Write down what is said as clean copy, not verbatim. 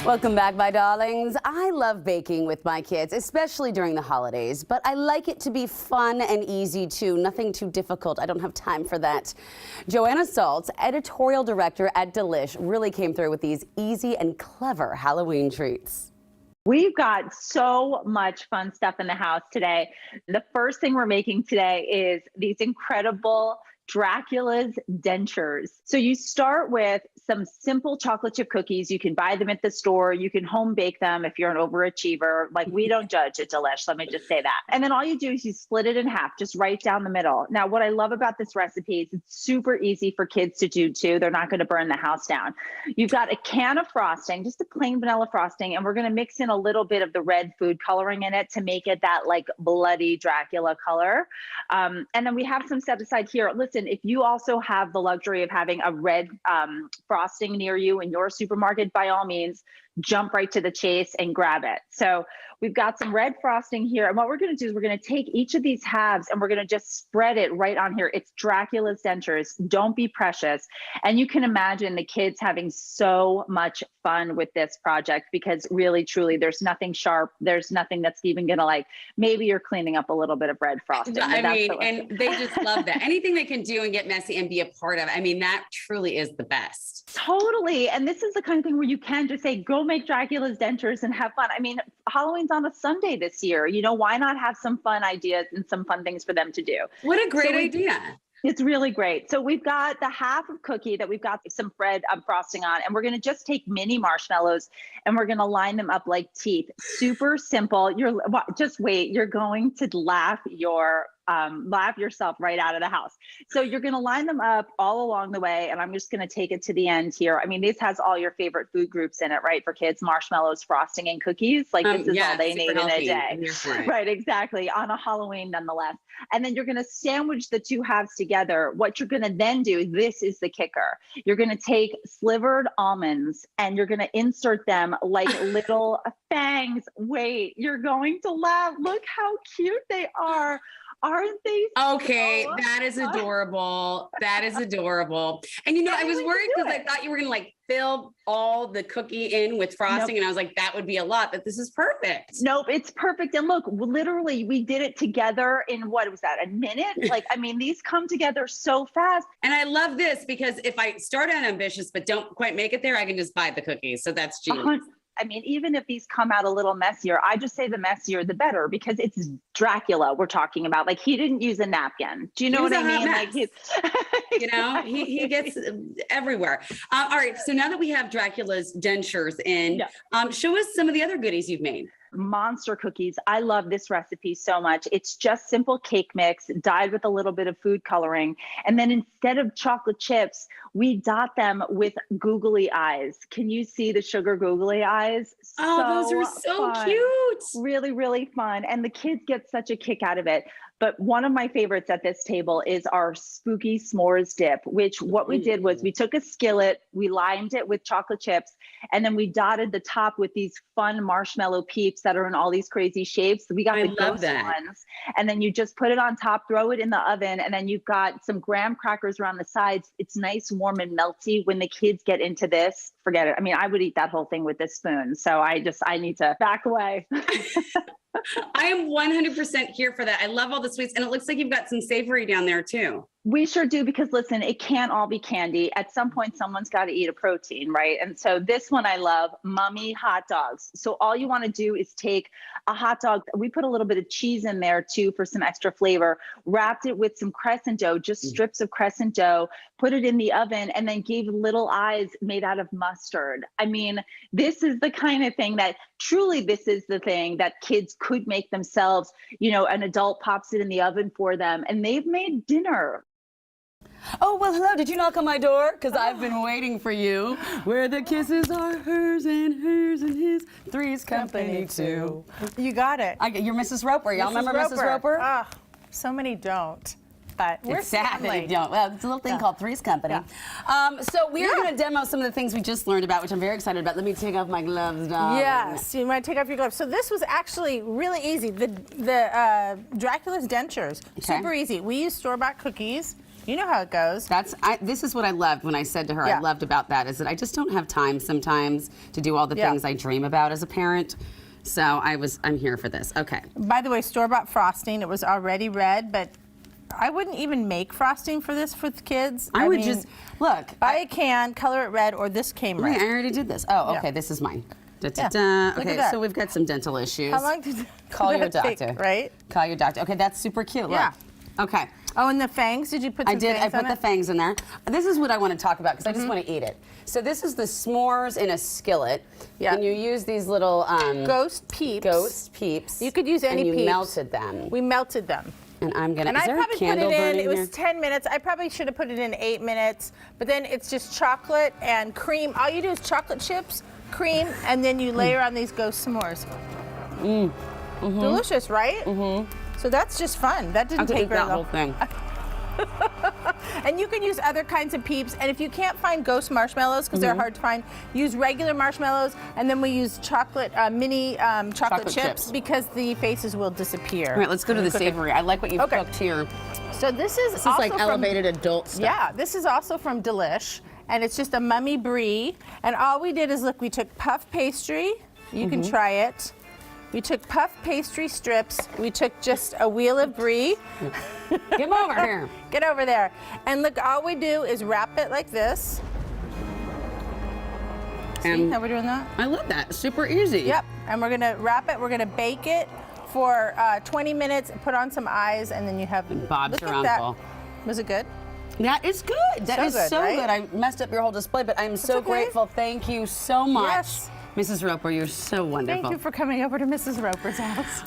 Welcome back, my darlings. I love baking with my kids, especially during the holidays, but I like it to be fun and easy too, nothing too difficult. I don't have time for that. Joanna Saltz, editorial director at Delish, really came through with these easy and clever Halloween treats. We've got so much fun stuff in the house today. The first thing we're making today is these incredible Dracula's Dentures. So you start with some simple chocolate chip cookies. You can buy them at the store. You can home bake them if you're an overachiever. Like, we don't judge at Delish, let me just say that. And then all you do is you split it in half, just right down the middle. Now, what I love about this recipe is it's super easy for kids to do too. They're not going to burn the house down. You've got a can of frosting, just a plain vanilla frosting, and we're going to mix in a little bit of the red food coloring in it to make it that like bloody Dracula color. And then we have some set aside here. Listen, if you also have the luxury of having a red frosting near you in your supermarket, by all means, jump right to the chase and grab it. So we've got some red frosting here. And what we're going to do is we're going to take each of these halves and we're going to just spread it right on here. It's Dracula's Dentures. Don't be precious. And you can imagine the kids having so much fun with this project because really, truly, there's nothing sharp. There's nothing that's even going to, like, maybe you're cleaning up a little bit of red frosting. I mean, and they just love that. Anything they can do and get messy and be a part of. I mean, that truly is the best. Totally. And this is the kind of thing where you can just say, go make Dracula's Dentures and have fun. I mean, Halloween's on a Sunday this year. You know, why not have some fun ideas and some fun things for them to do? What a great idea. It's really great. So we've got the half of cookie that we've got some bread frosting on, and we're going to just take mini marshmallows and we're going to line them up like teeth. Super simple. Just wait. You're going to laugh yourself right out of the house. So you're going to line them up all along the way, and I'm just going to take it to the end here. I mean, this has all your favorite food groups in it, right? For kids, marshmallows, frosting, and cookies. Like, this is all they need in a day. Right, exactly. On a Halloween, nonetheless. And then you're going to sandwich the two halves together. What you're going to then do, this is the kicker. You're going to take slivered almonds and you're going to insert them like little fangs. Wait, you're going to laugh. Look how cute they are. Aren't they? Okay, that is adorable. That is adorable. And you know, I was worried because I thought you were going to like fill all the cookie in with frosting. And I was like, that would be a lot, but this is perfect. Nope, it's perfect. And look, literally, we did it together in, what was that, a minute? Like, I mean, these come together so fast. And I love this because if I start out ambitious but don't quite make it there, I can just buy the cookies. So that's genius. I mean, even if these come out a little messier, I just say the messier, the better, because it's Dracula we're talking about. Like, he didn't use a napkin. Do you know what I mean? Like, he's, you know, he gets everywhere. All right. So now that we have Dracula's dentures in, show us some of the other goodies you've made. Monster cookies. I love this recipe so much. It's just simple cake mix dyed with a little bit of food coloring. And then instead of chocolate chips, we dot them with googly eyes. Can you see the sugar googly eyes? Oh, those are so cute. Really, really fun. And the kids get such a kick out of it. But one of my favorites at this table is our spooky s'mores dip, which what we did was we took a skillet, we lined it with chocolate chips, and then we dotted the top with these fun marshmallow peeps that are in all these crazy shapes. We got the ghost ones. And then you just put it on top, throw it in the oven, and then you've got some graham crackers around the sides. It's nice, warm, and melty. When the kids get into this, forget it. I mean, I would eat that whole thing with this spoon. So I need to back away. I am 100% here for that. I love all the sweets. And it looks like you've got some savory down there too. We sure do, because listen, it can't all be candy. At some point, someone's got to eat a protein, right? And so this one I love, mummy hot dogs. So all you want to do is take a hot dog. We put a little bit of cheese in there too for some extra flavor, wrapped it with some crescent dough, just strips of crescent dough, put it in the oven, and then gave little eyes made out of mustard. I mean, this is the kind of thing that truly, this is the thing that kids could make themselves. You know, an adult pops it in the oven for them and they've made dinner. Oh, well, hello. Did you knock on my door? Because I've been waiting for you. Where the kisses are hers and his, Three's Company too. You got it. You're Mrs. Roper. Y'all remember Mrs. Roper? Oh, so many don't. But we're it's sad family. that you don't. Well, it's a little thing called Three's Company. So we're going to demo some of the things we just learned about, which I'm very excited about. Let me take off my gloves, darling. Yes, you might take off your gloves. So this was actually really easy. The Dracula's Dentures, super easy. We use store-bought cookies. You know how it goes. This is what I loved when I said to her, Yeah. I loved about that, is that I just don't have time sometimes to do all the Yeah. things I dream about as a parent. So I'm here for this. Okay. By the way, store-bought frosting. It was already red, but I wouldn't even make frosting for this for the kids. I would mean, just, look. buy a can, color it red, or this came Wait, red. I already did this. Oh, Yeah. okay, this is mine. Da, da, Yeah. da. Look at Okay, that. so we've got some dental issues. How long did Call your that take, doctor. right? Call your doctor. Okay, that's super cute. Yeah. Look. Okay. Oh, and the fangs? Did you put some I did. I fangs put on the it? fangs in there. This is what I want to talk about because I just want to eat it. So this is the s'mores in a skillet. Yeah. And you use these little Ghost peeps. ghost peeps. You could use any and you peeps. melted them. We melted them. And I'm gonna. And is I there probably a candle put it in, burning it was here? 10 minutes. I probably should have put it in 8 minutes, but then it's just chocolate and cream. All you do is chocolate chips, cream, and then you layer on these ghost s'mores. Delicious, right? So that's just fun. That I didn't could take eat very that whole long. thing. And you can use other kinds of peeps. And if you can't find ghost marshmallows, because they're hard to find, use regular marshmallows. And then we use chocolate, mini chocolate Chocolate chips, chips. because the faces will disappear. All right, let's go to the Cook it. savory. I like what you've Okay. cooked here. So this is This is also like from, elevated adult stuff. Yeah, this is also from Delish, and it's just a mummy brie. And all we did is, look, we took puff pastry. You can try it. We took puff pastry strips. We took just a wheel of brie. Come over here. Get over there. And look, all we do is wrap it like this. See And how we're doing that? I love that. Super easy. Yep. And we're gonna wrap it. We're gonna bake it for 20 minutes. Put on some eyes, and then you have. Bob's look your at that. uncle. Was it good? That is good. That So is good, so right? good. I messed up your whole display, but I'm so okay. grateful. Thank you so much. Yes. Mrs. Roper, you're so wonderful. Thank you for coming over to Mrs. Roper's house.